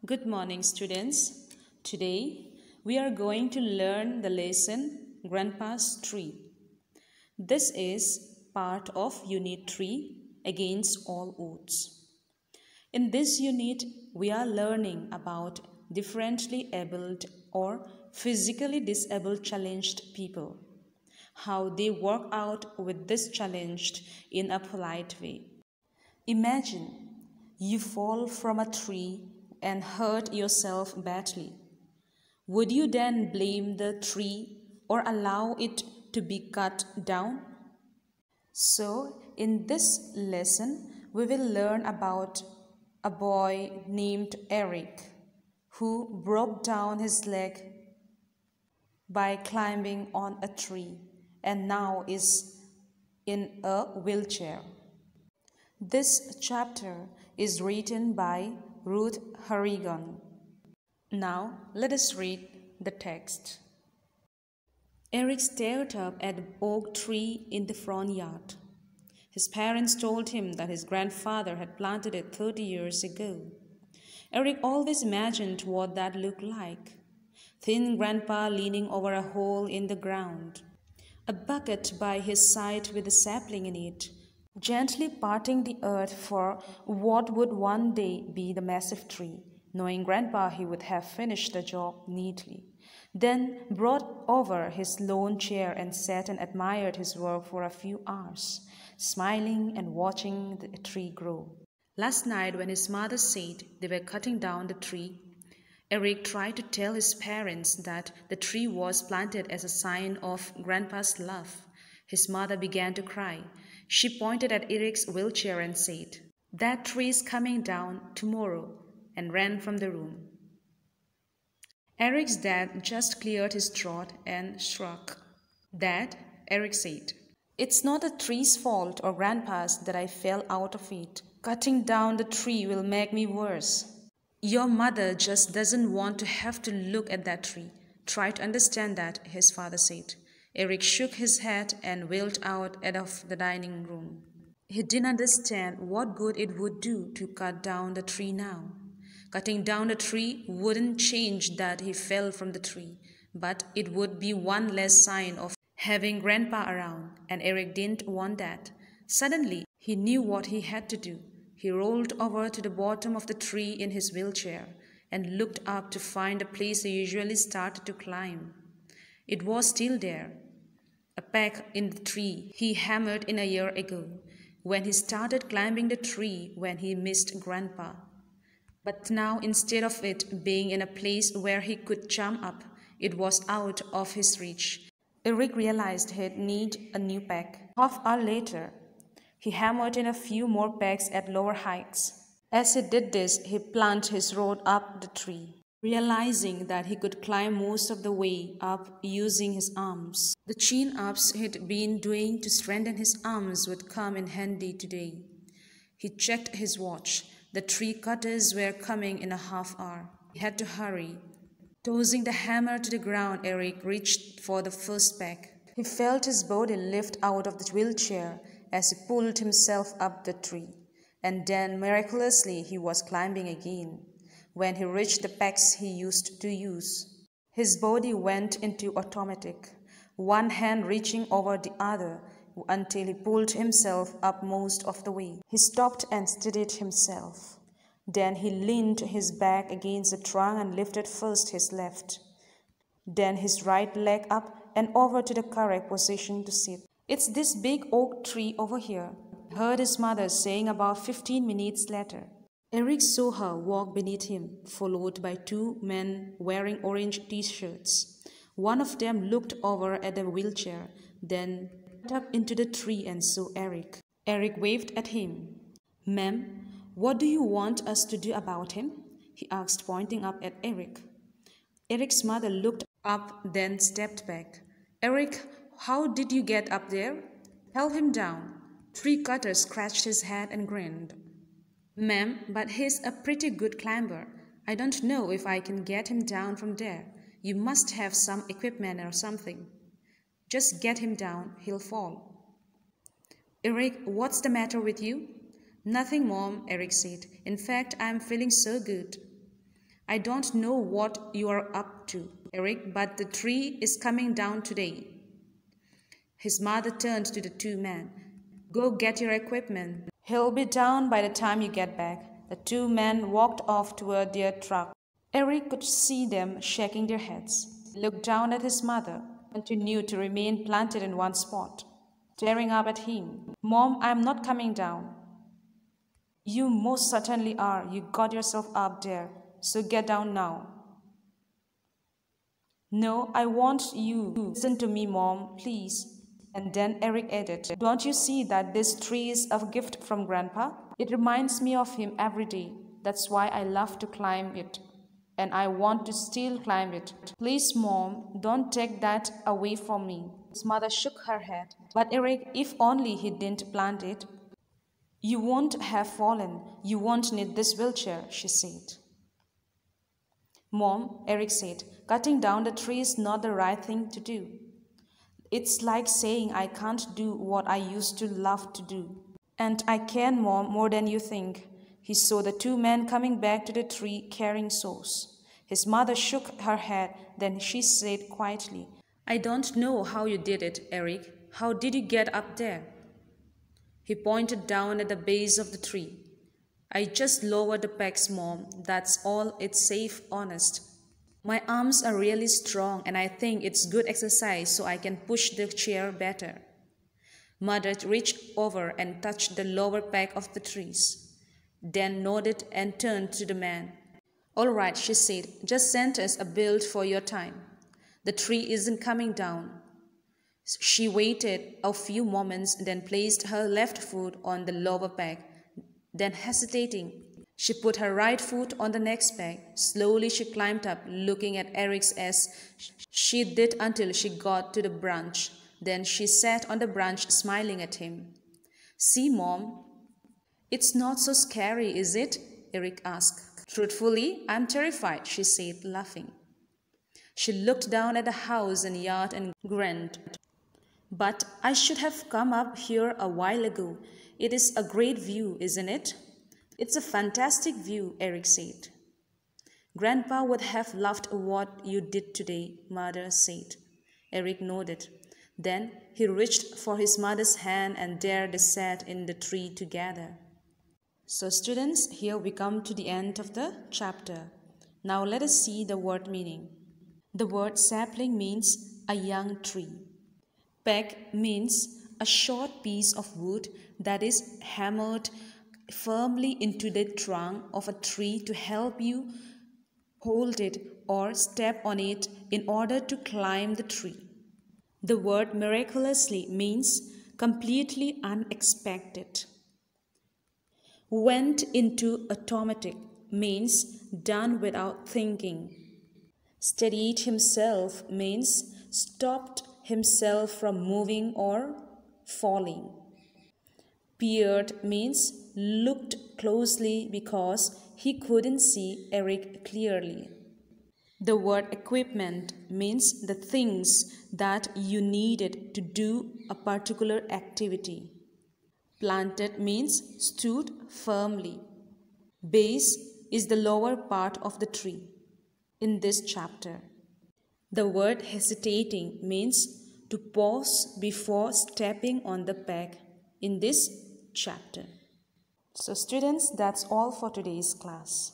Good morning, students. Today we are going to learn the lesson Grandpa's Tree. This is part of Unit 3 Against All Odds. In this unit, we are learning about differently abled or physically disabled challenged people, how they work out with this challenge in a polite way. Imagine you fall from a tree and hurt yourself badly. Would you then blame the tree or allow it to be cut down? So, in this lesson, we will learn about a boy named Eric who broke down his leg by climbing on a tree and now is in a wheelchair. This chapter is written by Ruth Harrigan. Now, let us read the text. Eric stared up at the oak tree in the front yard. His parents told him that his grandfather had planted it 30 years ago. Eric always imagined what that looked like. Thin grandpa leaning over a hole in the ground, a bucket by his side with a sapling in it, gently parting the earth for what would one day be the massive tree. Knowing Grandpa, he would have finished the job neatly, then brought over his lone chair and sat and admired his work for a few hours, smiling and watching the tree grow. Last night, when his mother said they were cutting down the tree, Eric tried to tell his parents that the tree was planted as a sign of Grandpa's love. His mother began to cry. She pointed at Eric's wheelchair and said, "That tree is coming down tomorrow," and ran from the room. Eric's dad just cleared his throat and shrugged. "Dad," Eric said, "it's not the tree's fault or Grandpa's that I fell out of it. Cutting down the tree will make me worse. Your mother just doesn't want to have to look at that tree. Try to understand that," his father said. Eric shook his head and wheeled out of the dining room. He didn't understand what good it would do to cut down the tree now. Cutting down the tree wouldn't change that he fell from the tree, but it would be one less sign of having Grandpa around, and Eric didn't want that. Suddenly, he knew what he had to do. He rolled over to the bottom of the tree in his wheelchair and looked up to find the place he usually started to climb. It was still there, a peck in the tree he hammered in a year ago, when he started climbing the tree when he missed Grandpa. But now, instead of it being in a place where he could jump up, it was out of his reach. Eric realized he'd need a new peck. Half an hour later, he hammered in a few more pecks at lower heights. As he did this, he plunged his rod up the tree, realizing that he could climb most of the way up using his arms. The chin-ups he'd been doing to strengthen his arms would come in handy today. He checked his watch. The tree cutters were coming in a half hour. He had to hurry. Tossing the hammer to the ground, Eric reached for the first peck. He felt his body lift out of the wheelchair as he pulled himself up the tree. And then, miraculously, he was climbing again. When he reached the pecks he used to use, his body went into automatic, one hand reaching over the other until he pulled himself up most of the way. He stopped and steadied himself. Then he leaned his back against the trunk and lifted first his left, then his right leg up and over to the correct position to sit. "It's this big oak tree over here," he heard his mother saying about 15 minutes later. Eric saw her walk beneath him, followed by two men wearing orange t-shirts. One of them looked over at the wheelchair, then up into the tree and saw Eric. Eric waved at him. "Ma'am, what do you want us to do about him?" he asked, pointing up at Eric. Eric's mother looked up, then stepped back. "Eric, how did you get up there?" "Help him down." Tree cutter scratched his head and grinned. "Ma'am, but he's a pretty good climber. I don't know if I can get him down from there. You must have some equipment or something." "Just get him down. He'll fall." "Eric, what's the matter with you?" "Nothing, Mom," Eric said. "In fact, I'm feeling so good." I don't know what you are up to, Eric, but the tree is coming down today. His mother turned to the two men. Go get your equipment. He'll be down by the time you get back. The two men walked off toward their truck. Eric could see them shaking their heads. He looked down at his mother, continued to remain planted in one spot, staring up at him. Mom, I'm not coming down. You most certainly are. You got yourself up there, so get down now. No, I want you to listen to me, Mom, please. And then Eric added, don't you see that this tree is a gift from Grandpa? It reminds me of him every day. That's why I love to climb it. And I want to still climb it. Please, Mom, don't take that away from me. His mother shook her head. But Eric, if only he didn't plant it. You won't have fallen. You won't need this wheelchair, she said. Mom, Eric said, cutting down the tree is not the right thing to do. It's like saying I can't do what I used to love to do. And I can, Mom, more than you think. He saw the two men coming back to the tree carrying saws. His mother shook her head, then she said quietly, I don't know how you did it, Eric. How did you get up there? He pointed down at the base of the tree. I just lowered the pegs, Mom. That's all. It's safe, honest. My arms are really strong and I think it's good exercise so I can push the chair better. Mother reached over and touched the lower peg of the trees, then nodded and turned to the man. All right, she said, just send us a bill for your time. The tree isn't coming down. She waited a few moments, then placed her left foot on the lower peg. Then hesitating, she put her right foot on the next peg. Slowly she climbed up, looking at Eric's as she did until she got to the branch. Then she sat on the branch, smiling at him. See, Mom? It's not so scary, is it? Eric asked. Truthfully, I'm terrified, she said, laughing. She looked down at the house and yard and grinned. But I should have come up here a while ago. It is a great view, isn't it? It's a fantastic view, Eric said. Grandpa would have loved what you did today, Mother said. Eric nodded. Then he reached for his mother's hand and there they sat in the tree together. So students, here we come to the end of the chapter. Now let us see the word meaning. The word sapling means a young tree. Peg means a short piece of wood that is hammered firmly into the trunk of a tree to help you hold it or step on it in order to climb the tree. The word miraculously means completely unexpected. Went into automatic means done without thinking. Steadied himself means stopped himself from moving or falling. Peered means looked closely because he couldn't see Eric clearly. The word equipment means the things that you needed to do a particular activity. Planted means stood firmly. Base is the lower part of the tree in this chapter. The word hesitating means to pause before stepping on the peg in this chapter. So students, that's all for today's class.